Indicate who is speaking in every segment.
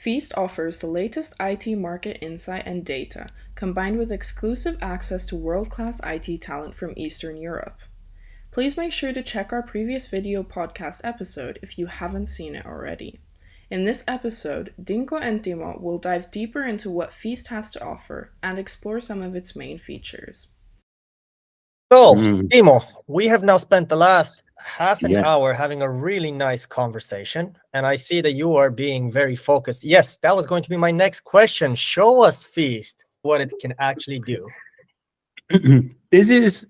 Speaker 1: Feast offers the latest IT market insight and data, combined with exclusive access to world-class IT talent from Eastern Europe. Please make sure to check our previous video podcast episode if you haven't seen it already. In this episode, Dinko and Timo will dive deeper into what Feast has to offer and explore some of its main features.
Speaker 2: So, Timo, we have now spent the last half an
Speaker 3: Yeah.
Speaker 2: hour having a really nice conversation, and I see that you are being very focused. Yes, that was going to be my next question. Show us Feast, what it can actually do.
Speaker 3: This is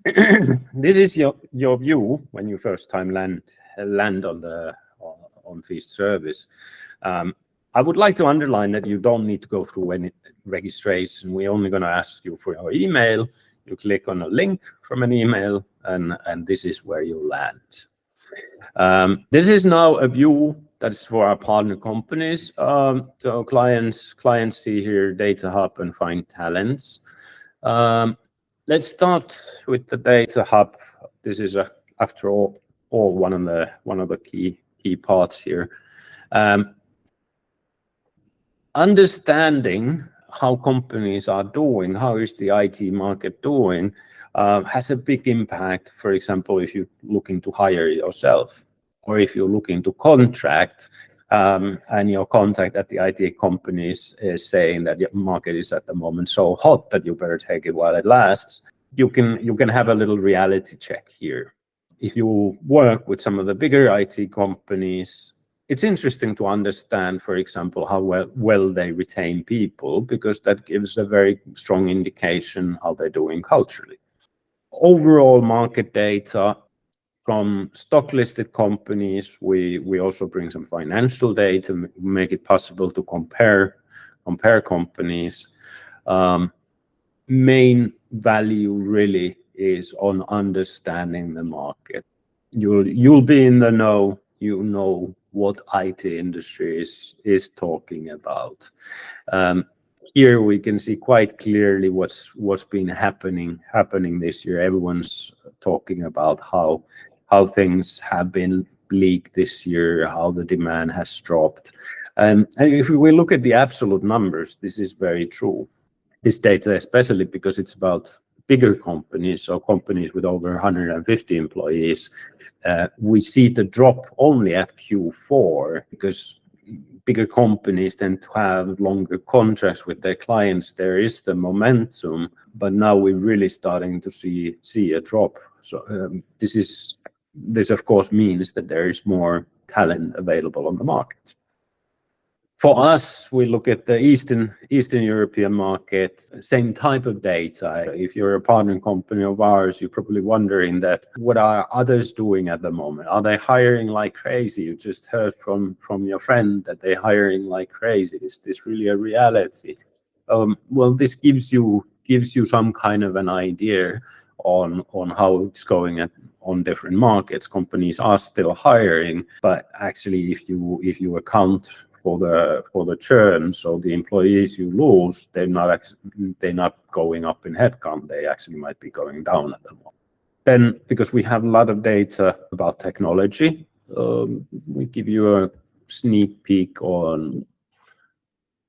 Speaker 3: this is your view when you first time land on Feast service. I would like to underline that you don't need to go through any registration. We're only going to ask you for your email. You click on a link from an email, and this is where you land. This is now a view that's for our partner companies. So clients see here Data Hub and find talents. Let's start with the Data Hub. This is after all one of the key parts here. Understanding how companies are doing, how is the IT market doing, has a big impact. For example, if you're looking to hire yourself, or if you're looking to contract, and your contact at the IT companies is saying that the market is at the moment so hot that you better take it while it lasts, you can have a little reality check here. If you work with some of the bigger IT companies, it's interesting to understand, for example, how well they retain people, because that gives a very strong indication how they're doing culturally. Overall market data from stock listed companies, we also bring some financial data, make it possible to compare companies. Main value really is on understanding the market. You'll be in the know, you know what IT industry is talking about. Here we can see quite clearly what's been happening this year. Everyone's talking about how things have been bleak this year, how the demand has dropped. And if we look at the absolute numbers, this is very true. This data, especially because it's about bigger companies, so companies with over 150 employees, we see the drop only at Q4 because bigger companies tend to have longer contracts with their clients. There is the momentum, but now we're really starting to see a drop. So this of course means that there is more talent available on the market. For us, we look at the Eastern European market, same type of data. If you're a partner company of ours, you're probably wondering that what are others doing at the moment? Are they hiring like crazy? You just heard from your friend that they're hiring like crazy. Is this really a reality? Well, this gives you some kind of an idea on how it's going on different markets. Companies are still hiring, but actually, if you account for the churn, so the employees you lose, they're not going up in headcount. They actually might be going down at the moment. Then, because we have a lot of data about technology, we give you a sneak peek on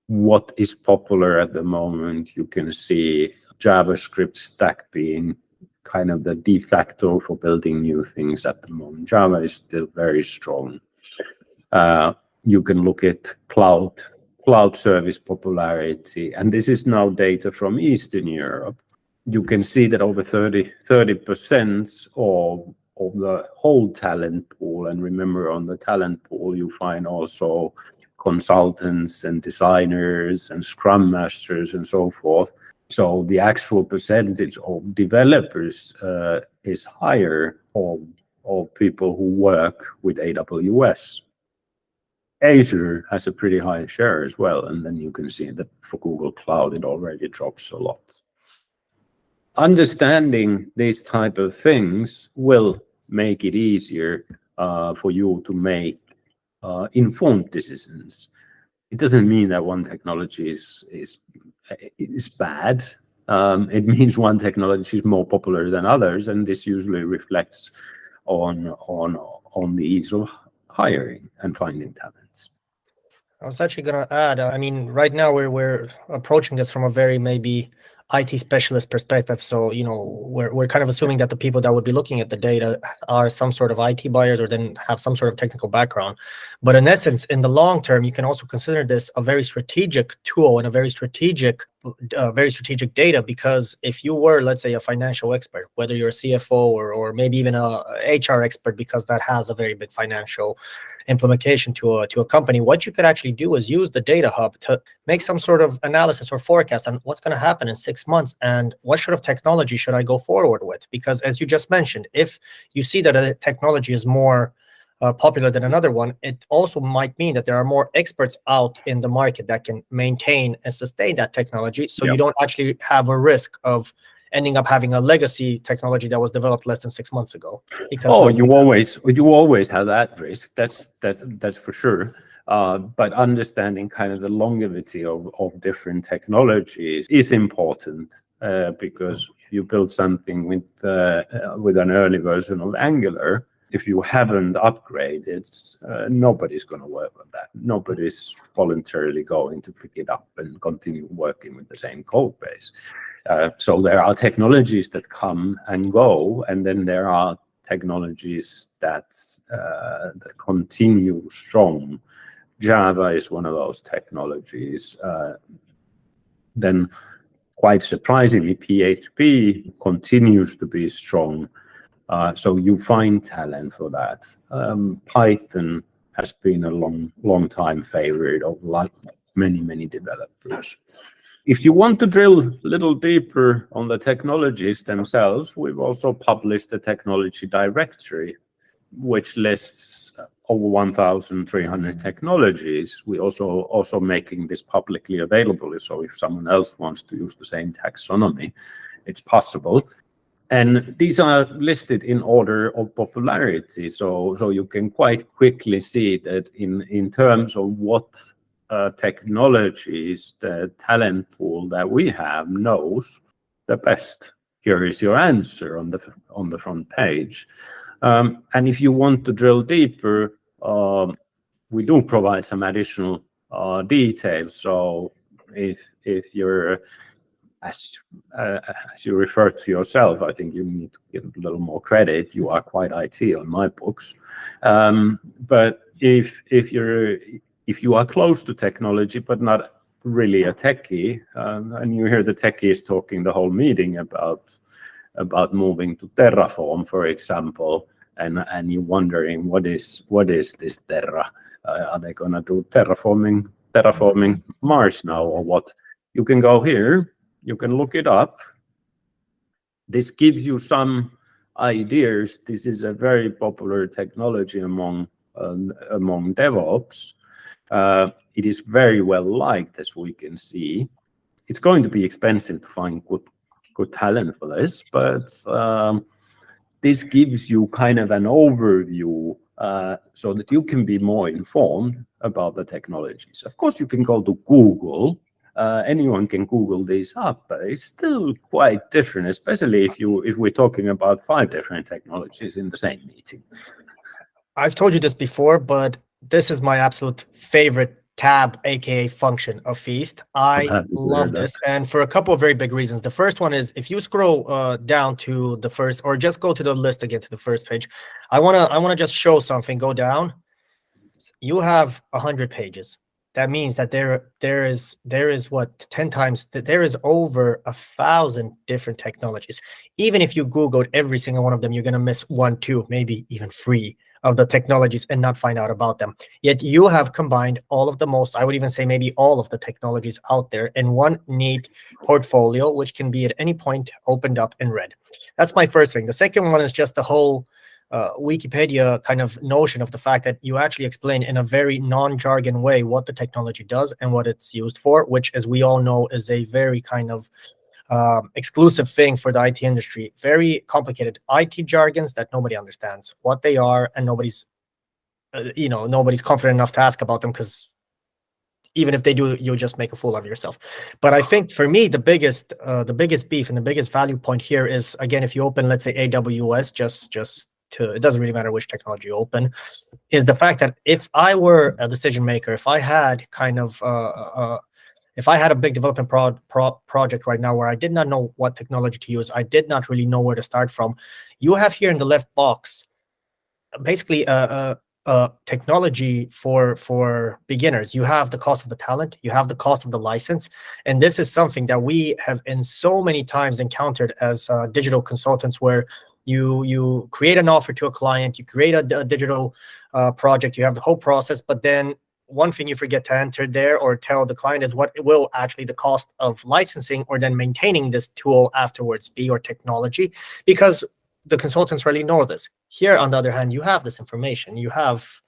Speaker 3: what is popular at the moment. You can see JavaScript stack being kind of the de facto for building new things at the moment. Java is still very strong. You can look at cloud service popularity, and this is now data from Eastern Europe. You can see that over 30% of the whole talent pool, and remember on the talent pool you find also consultants and designers and scrum masters and so forth. So the actual percentage of developers is higher of people who work with AWS. Azure has a pretty high share as well, and then you can see that for Google Cloud it already drops a lot. Understanding these type of things will make it easier for you to make informed decisions. It doesn't mean that one technology is bad. It means one technology is more popular than others, and this usually reflects on the ease of hiring and finding talents.
Speaker 2: I was actually going to add, I mean, right now we're approaching this from a very maybe IT specialist perspective. So, we're kind of assuming that the people that would be looking at the data are some sort of IT buyers or then have some sort of technical background. But in essence, in the long term, you can also consider this a very strategic tool and a very strategic data, because if you were, let's say, a financial expert, whether you're a CFO or maybe even a HR expert, because that has a very big financial implementation to a company, what you could actually do is use the data hub to make some sort of analysis or forecast on what's going to happen in 6 months and what sort of technology should I go forward with. Because as you just mentioned, if you see that a technology is more popular than another one, it also might mean that there are more experts out in the market that can maintain and sustain that technology. So you don't actually have a risk of ending up having a legacy technology that was developed less than 6 months ago. Because
Speaker 3: you always have that risk. That's for sure. But understanding kind of the longevity of different technologies is important, because if you build something with an early version of Angular, if you haven't upgraded, nobody's going to work on that. Nobody's voluntarily going to pick it up and continue working with the same code base. So there are technologies that come and go, and then there are technologies that continue strong. Java is one of those technologies. Then, quite surprisingly, PHP continues to be strong. So you find talent for that. Python has been a long time favorite of many developers. If you want to drill a little deeper on the technologies themselves, we've also published a technology directory, which lists over 1,300 technologies. We also making this publicly available, so if someone else wants to use the same taxonomy, it's possible. And these are listed in order of popularity, so you can quite quickly see that in terms of what technologies the talent pool that we have knows the best. Here is your answer on the front page. And if you want to drill deeper, we do provide some additional details. So if you're, as you refer to yourself, I think you need to give a little more credit. You are quite IT on my books. But if you are close to technology but not really a techie, and you hear the techies talking the whole meeting about moving to Terraform, for example, and you're wondering what is this Terra? Are they gonna do terraforming Mars now or what? You can go here, you can look it up. This gives you some ideas. This is a very popular technology among DevOps. It is very well liked, as we can see. It's going to be expensive to find good talent for this, but this gives you kind of an overview so that you can be more informed about the technologies. Of course, you can go to Google. Anyone can Google these up, but it's still quite different, especially if we're talking about 5 different technologies in the same meeting.
Speaker 2: I've told you this before, but this is my absolute favorite tab, aka function of Feast. I love this, and for a couple of very big reasons. The first one is if you scroll down to the first, or just go to the list again to the first page. I wanna just show something. Go down. You have 100 pages. That means that there is what 10 times there is over 1,000 different technologies. Even if you Googled every single one of them, you're gonna miss 1, 2, maybe even 3 of the technologies and not find out about them. Yet you have combined all of the most, I would even say maybe all of the technologies out there in one neat portfolio, which can be at any point opened up and read. That's my first thing. The second one is just the whole Wikipedia kind of notion of the fact that you actually explain in a very non-jargon way what the technology does and what it's used for, which, as we all know, is a very kind of exclusive thing for the IT industry. Very complicated IT jargons that nobody understands what they are, and nobody's confident enough to ask about them, because even if they do, you'll just make a fool of yourself. But I think for me, the biggest beef and the biggest value point here is, again, if you open, let's say, AWS, just it doesn't really matter which technology you open, is the fact that if I were a decision maker, if I had kind of if I had a big development project right now where I did not know what technology to use, I did not really know where to start from, you have here in the left box basically a technology for beginners. You have the cost of the talent, you have the cost of the license, and this is something that we have in so many times encountered as digital consultants, where you create an offer to a client, you create a digital project, you have the whole process, but then one thing you forget to enter there or tell the client is what will actually the cost of licensing or then maintaining this tool afterwards be, or technology, because the consultants really know this. Here, on the other hand, you have this information. You have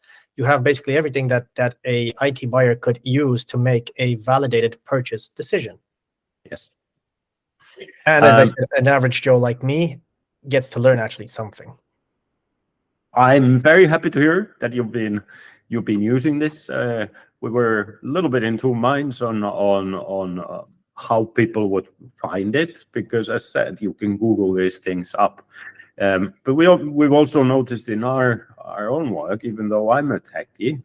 Speaker 2: basically everything that a IT buyer could use to make a validated purchase decision.
Speaker 3: Yes.
Speaker 2: And as I said, an average Joe like me gets to learn actually something.
Speaker 3: I'm very happy to hear that you've been using this. We were a little bit in two minds on how people would find it, because as said, you can Google these things up. But we've also noticed in our own work, even though I'm a techie,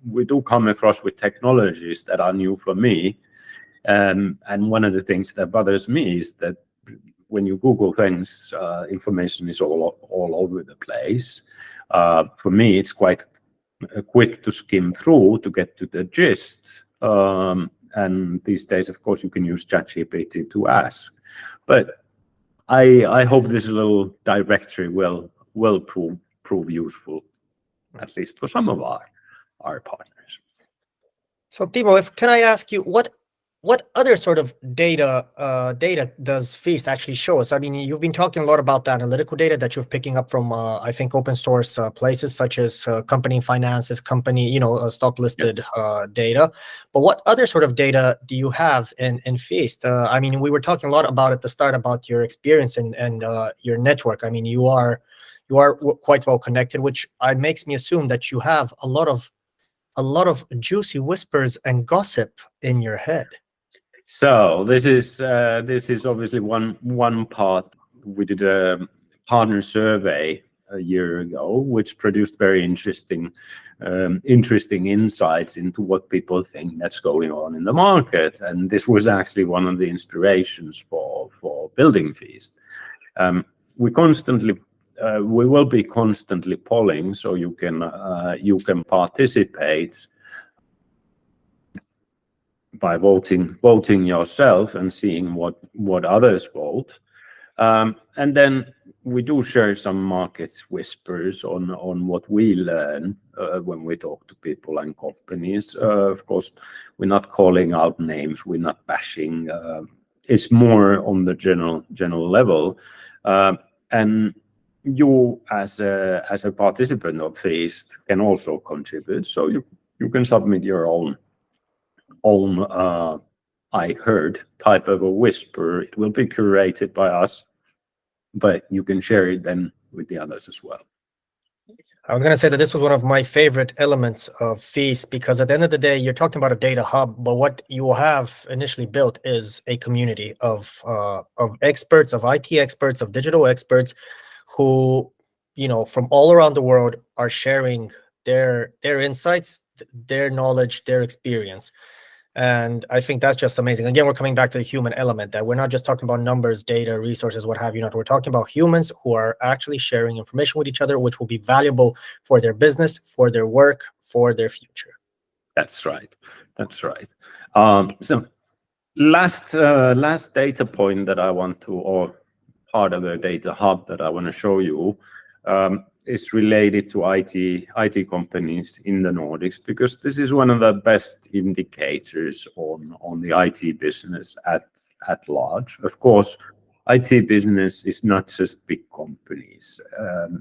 Speaker 3: we do come across with technologies that are new for me. And one of the things that bothers me is that when you Google things, information is all over the place. For me, it's quite quick to skim through to get to the gist. And these days, of course, you can use ChatGPT to ask. But I hope this little directory will prove useful, at least for some of our partners.
Speaker 2: So Timo, can I ask you what other sort of data does Feast actually show us? I mean, you've been talking a lot about the analytical data that you're picking up from, I think, open source places such as company finances, company, stock listed data. But what other sort of data do you have in Feast? I mean, we were talking a lot about at the start about your experience and your network. I mean, you are quite well connected, which makes me assume that you have a lot of juicy whispers and gossip in your head.
Speaker 3: So this is obviously one part. We did a partner survey a year ago, which produced very interesting insights into what people think that's going on in the market. And this was actually one of the inspirations for building Feast. We will be constantly polling, so you can participate by voting yourself and seeing what others vote. And then we do share some market whispers on what we learn when we talk to people and companies. Of course, we're not calling out names, we're not bashing. It's more on the general level. And you as a participant of Feast can also contribute. So you can submit your own I heard type of a whisper. It will be curated by us, but you can share it then with the others as well.
Speaker 2: I'm going to say that this was one of my favorite elements of Feast, because at the end of the day, you're talking about a data hub, but what you have initially built is a community of experts, of IT experts, of digital experts, who, from all around the world are sharing their insights, their knowledge, their experience. And I think that's just amazing. Again, we're coming back to the human element, that we're not just talking about numbers, data, resources, what have you not. We're talking about humans who are actually sharing information with each other, which will be valuable for their business, for their work, for their future.
Speaker 3: That's right. So last data point that I want to, or part of the data hub that I want to show you, is related to IT companies in the Nordics, because this is one of the best indicators on the IT business at large. Of course, IT business is not just big companies.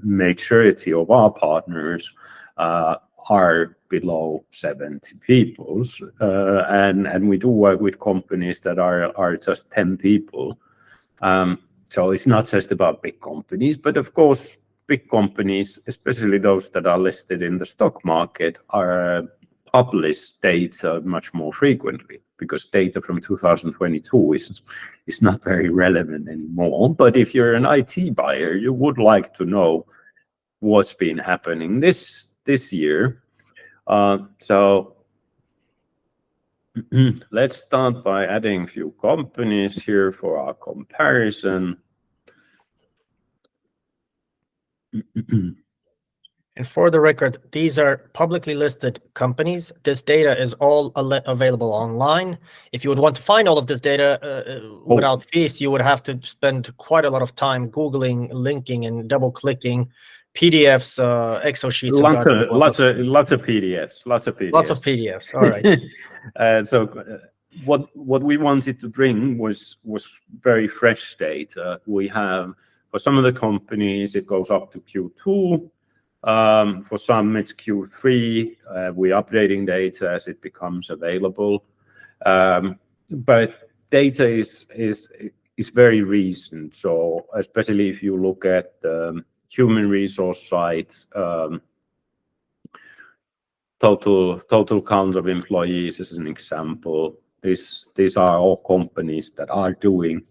Speaker 3: Majority of our partners are below 70 people, and we do work with companies that are just 10 people. So it's not just about big companies, but of course, big companies, especially those that are listed in the stock market, are publish data much more frequently, because data from 2022 is not very relevant anymore. But if you're an IT buyer, you would like to know what's been happening this year. So let's start by adding a few companies here for our comparison.
Speaker 2: And for the record, these are publicly listed companies. This data is all available online. If you would want to find all of this data without fees, you would have to spend quite a lot of time Googling, linking, and double-clicking PDFs, Excel sheets.
Speaker 3: Lots of PDFs.
Speaker 2: Lots of PDFs. All right.
Speaker 3: So what we wanted to bring was very fresh data. We have, for some of the companies, it goes up to Q2. For some, it's Q3. We're updating data as it becomes available. But data is very recent. So especially if you look at the human resource side, total count of employees as an example. These are all companies that are doing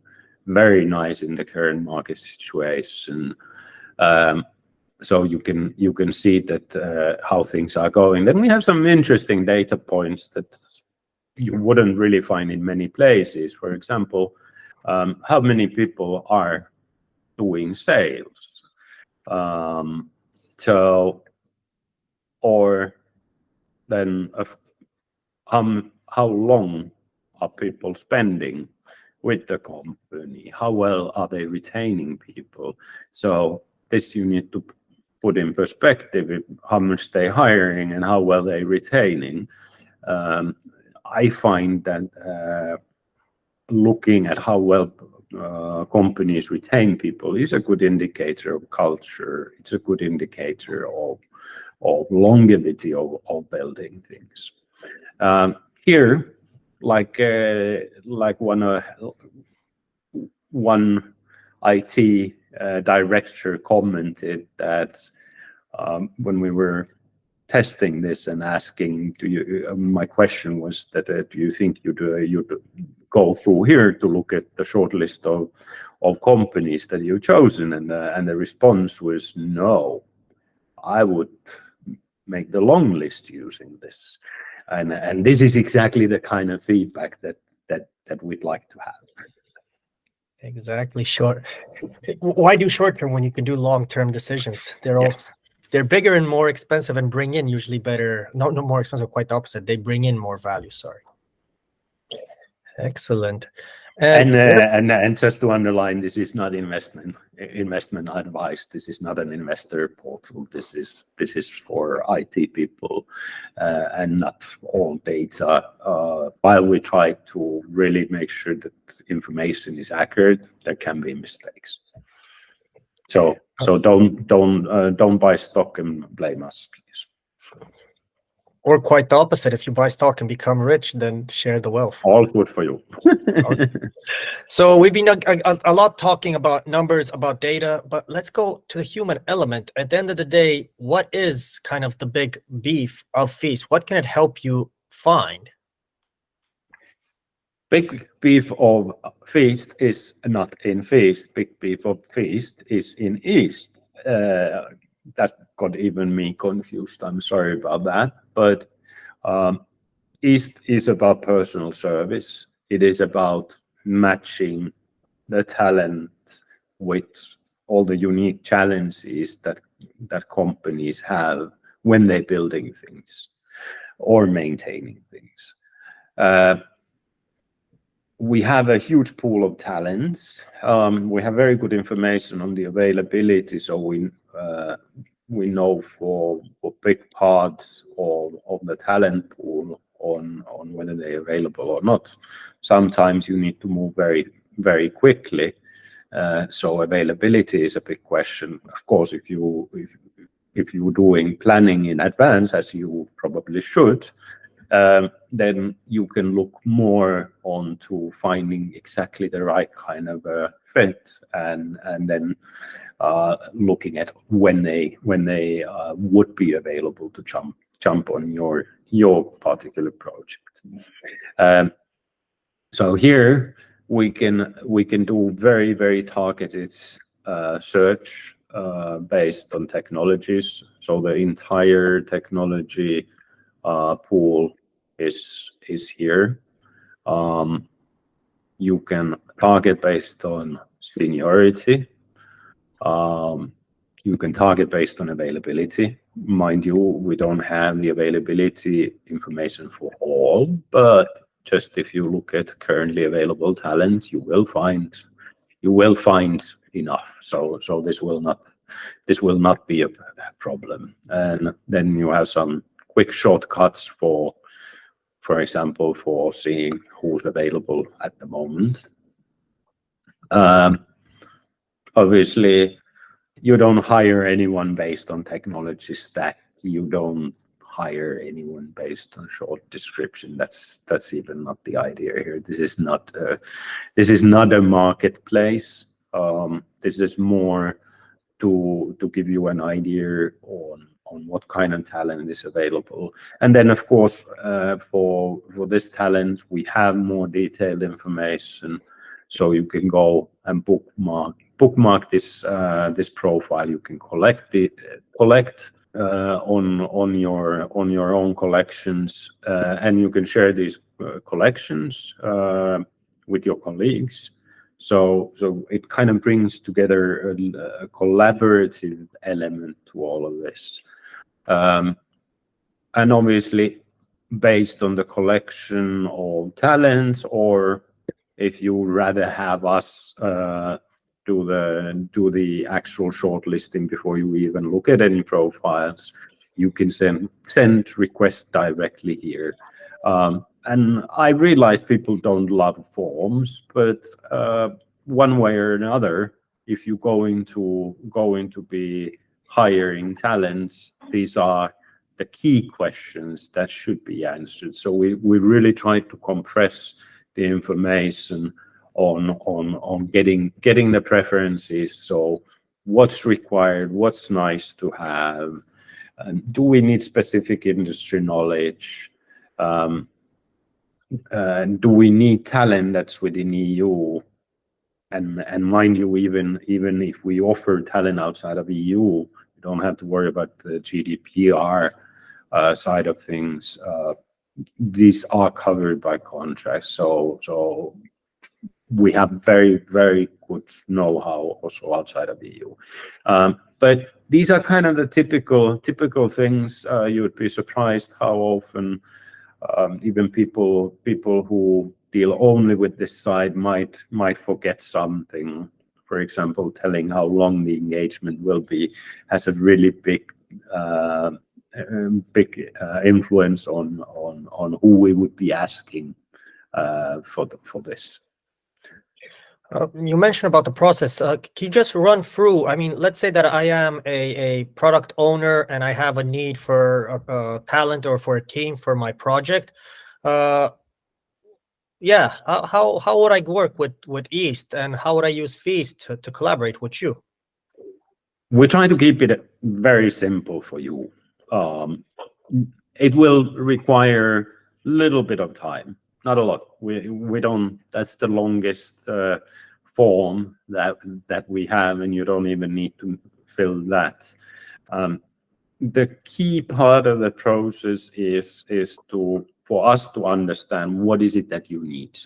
Speaker 3: very nice in the current market situation. So you can see that how things are going. Then we have some interesting data points that you wouldn't really find in many places. For example, how many people are doing sales? Or then how long are people spending with the company? How well are they retaining people? So this you need to put in perspective, how much they're hiring and how well they're retaining. I find that looking at how well companies retain people is a good indicator of culture. It's a good indicator of longevity of building things. Here, like one IT director commented that when we were testing this and asking, my question was that do you think you'd go through here to look at the short list of companies that you've chosen, and the response was no. I would make the long list using this, and this is exactly the kind of feedback that we'd like to have.
Speaker 2: Exactly. Short. Why do short term when you can do long term decisions? They're bigger and more expensive and bring in usually better. No, more expensive. Quite the opposite. They bring in more value. Sorry. Excellent.
Speaker 3: And just to underline, this is not investment advice. This is not an investor portal. This is for IT people and not all data. While we try to really make sure that information is accurate, there can be mistakes. So don't buy stock and blame us, please.
Speaker 2: Or quite the opposite. If you buy stock and become rich, then share the wealth.
Speaker 3: All good for you.
Speaker 2: So we've been a lot talking about numbers, about data, but let's go to the human element. At the end of the day, what is kind of the big beef of Feast? What can it help you find?
Speaker 3: Big beef of Feast is not in Feast. Big beef of Feast is in East. That got even me confused. I'm sorry about that. But East is about personal service. It is about matching the talent with all the unique challenges that companies have when they're building things or maintaining things. We have a huge pool of talents. We have very good information on the availability, so we know for big parts of the talent pool on whether they're available or not. Sometimes you need to move very, very quickly. So availability is a big question. Of course, if you're doing planning in advance, as you probably should, then you can look more onto finding exactly the right kind of fit, and then looking at when they would be available to jump on your particular project. So here we can do very, very targeted search based on technologies. So the entire technology pool is here. You can target based on seniority. You can target based on availability. Mind you, we don't have the availability information for all, but just if you look at currently available talent, you will find enough. So this will not be a problem. And then you have some quick shortcuts for example, for seeing who's available at the moment. Obviously, you don't hire anyone based on technology stack. You don't hire anyone based on short description. That's even not the idea here. This is not a marketplace. This is more to give you an idea on what kind of talent is available. And then, of course, for this talent, we have more detailed information, so you can go and bookmark this profile. You can collect on your own collections, and you can share these collections with your colleagues. So it kind of brings together a collaborative element to all of this. And obviously, based on the collection of talents, or if you rather have us do the actual shortlisting before you even look at any profiles, you can send requests directly here. And I realize people don't love forms, but one way or another, if you're going to be hiring talents, these are the key questions that should be answered. So we really try to compress the information on getting the preferences. So what's required, what's nice to have, do we need specific industry knowledge, do we need talent that's within EU? And mind you, even if we offer talent outside of EU, you don't have to worry about the GDPR side of things. These are covered by contracts, so we have very, very good know-how also outside of the EU. But these are kind of the typical things. You would be surprised how often even people who deal only with this side might forget something. For example, telling how long the engagement will be has a really big influence on who we would be asking for this.
Speaker 2: You mentioned about the process. Can you just run through? I mean, let's say that I am a product owner and I have a need for talent or for a team for my project. Yeah, how would I work with East, and how would I use Feast to collaborate with you?
Speaker 3: We try to keep it very simple for you. It will require a little bit of time, not a lot. We don't. That's the longest form that we have, and you don't even need to fill that. The key part of the process is for us to understand what is it that you need.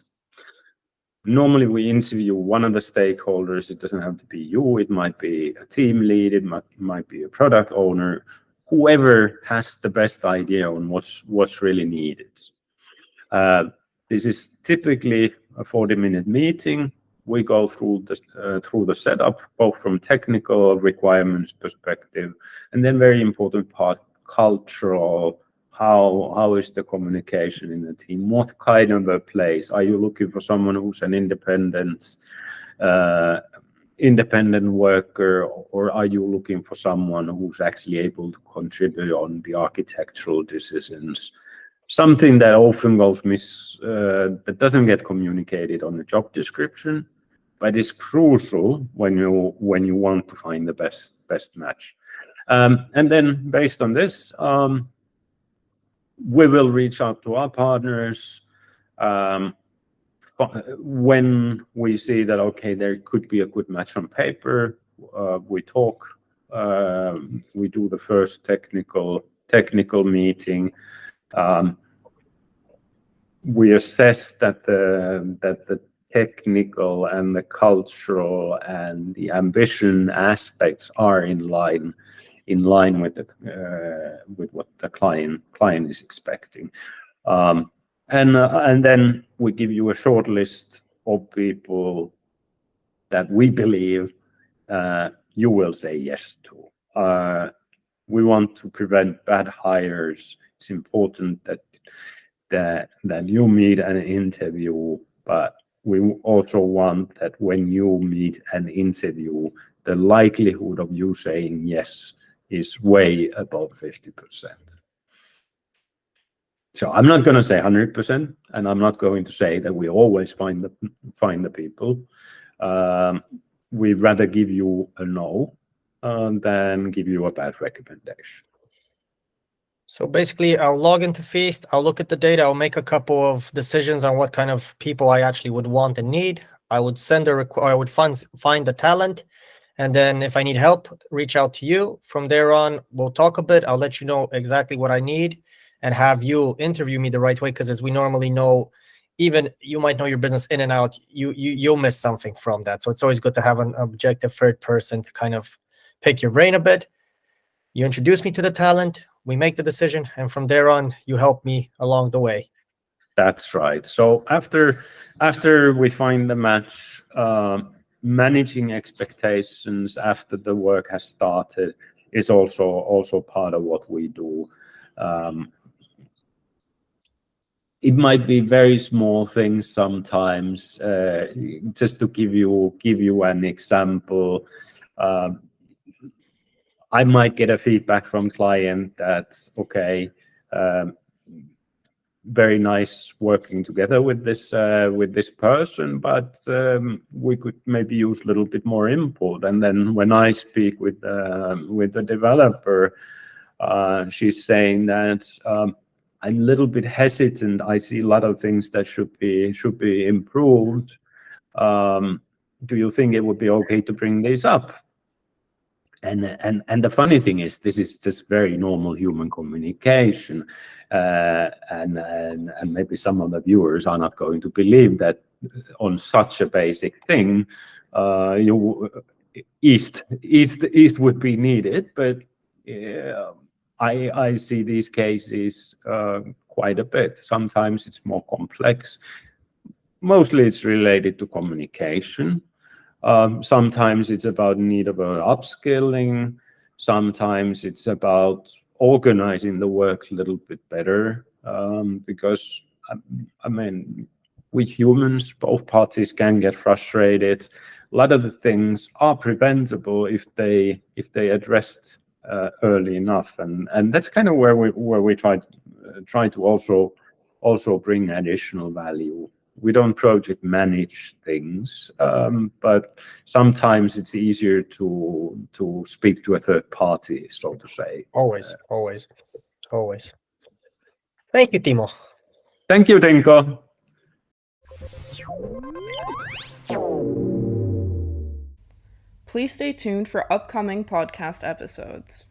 Speaker 3: Normally, we interview one of the stakeholders. It doesn't have to be you. It might be a team lead. It might be a product owner. Whoever has the best idea on what's really needed. This is typically a 40-minute meeting. We go through the setup, both from technical requirements perspective, and then very important part, cultural. How is the communication in the team? What kind of a place? Are you looking for someone who's an independent worker, or are you looking for someone who's actually able to contribute on the architectural decisions? Something that often goes that doesn't get communicated on the job description, but is crucial when you want to find the best match. And then based on this, we will reach out to our partners when we see that, okay, there could be a good match on paper. we talk, we do the first technical meeting. We assess that the technical and the cultural and the ambition aspects are in line with what the client is expecting. And then we give you a short list of people that we believe you will say yes to. We want to prevent bad hires. It's important that you meet an interview, but we also want that when you meet an interview, the likelihood of you saying yes is way above 50%. So I'm not going to say 100%, and I'm not going to say that we always find the people. We'd rather give you a no than give you a bad recommendation.
Speaker 2: So basically, I'll log into Feast, I'll look at the data, I'll make a couple of decisions on what kind of people I actually would want and need. I would send I would find the talent, and then if I need help, reach out to you. From there on, we'll talk a bit. I'll let you know exactly what I need and have you interview me the right way, because as we normally know, even you might know your business in and out, you'll miss something from that. So it's always good to have an objective third person to kind of pick your brain a bit. You introduce me to the talent, we make the decision, and from there on, you help me along the way.
Speaker 3: That's right. So after we find the match, managing expectations after the work has started is also part of what we do. It might be very small things sometimes. Just to give you an example, I might get a feedback from client that, okay, very nice working together with this person, but we could maybe use a little bit more input. And then when I speak with the developer, she's saying that I'm a little bit hesitant. I see a lot of things that should be improved. Do you think it would be okay to bring this up? And the funny thing is, this is just very normal human communication, and maybe some of the viewers are not going to believe that on such a basic thing, east would be needed. But I see these cases quite a bit. Sometimes it's more complex. Mostly it's related to communication. Sometimes it's about need of upskilling. Sometimes it's about organizing the work a little bit better, because I mean, we humans, both parties can get frustrated. A lot of the things are preventable if they addressed early enough, and that's kind of where we try to also bring additional value. We don't project manage things, but sometimes it's easier to speak to a third party, so to say.
Speaker 2: Always. Thank you, Timo.
Speaker 3: Thank you, Dinko.
Speaker 1: Please stay tuned for upcoming podcast episodes.